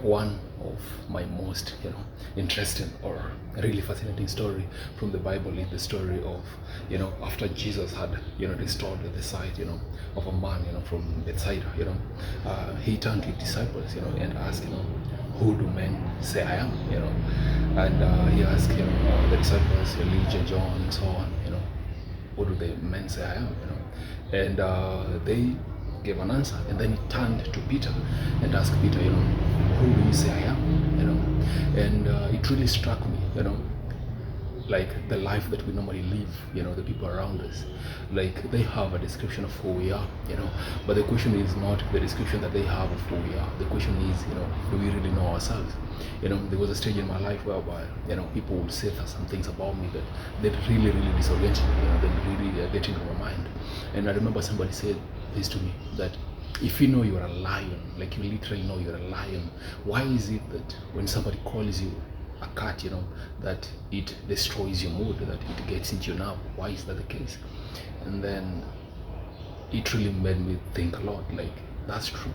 one of my most, interesting or really fascinating story from the Bible is the story of, after Jesus had, restored the sight, of a man, from Bethsaida, he turned to his disciples, and asked, who do men say I am, and he asked, the disciples, Elijah, John, and so on, what do the men say I am, and they gave an answer, and then he turned to Peter and asked Peter, who do you say I am, and it really struck me, like the life that we normally live, the people around us, like they have a description of who we are, but the question is not the description that they have of who we are. The question is, do we really know ourselves? There was a stage in my life whereby, people would say some things about me that really disorient me, that really get into my mind. And I remember somebody said this to me, that if you know you're a lion, like you literally know you're a lion, why is it that when somebody calls you a cat, that it destroys your mood, that it gets into your nerve? Why is that the case? And then it really made me think a lot, like, that's true.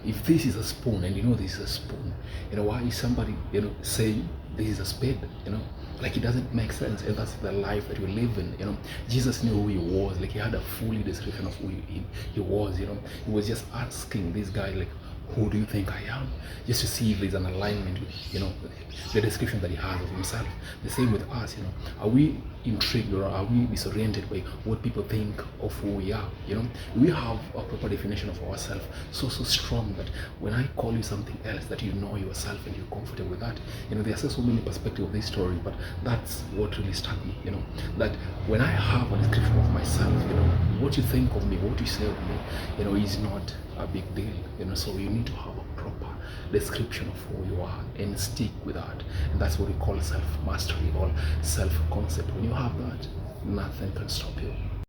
If this is a spoon, and this is a spoon, why is somebody, saying this is a spade, like it doesn't make sense. And that's the life that we live in. Jesus knew who he was, like he had a fully description of who he was. He was just asking this guy, like, who do you think I am? Just to see if there's an alignment with, the description that he has of himself. The same with us, are we intrigued or are we disoriented by what people think of who we are? We have a proper definition of ourselves so strong that when I call you something else, that you know yourself and you're comfortable with that. There are so many perspectives of this story, but that's what really struck me, that when I have a description of myself, what you think of me, what you say of me, is not a big deal, so you need to have a proper description of who you are and stick with that. And that's what we call self-mastery or self-concept. When you have that, nothing can stop you.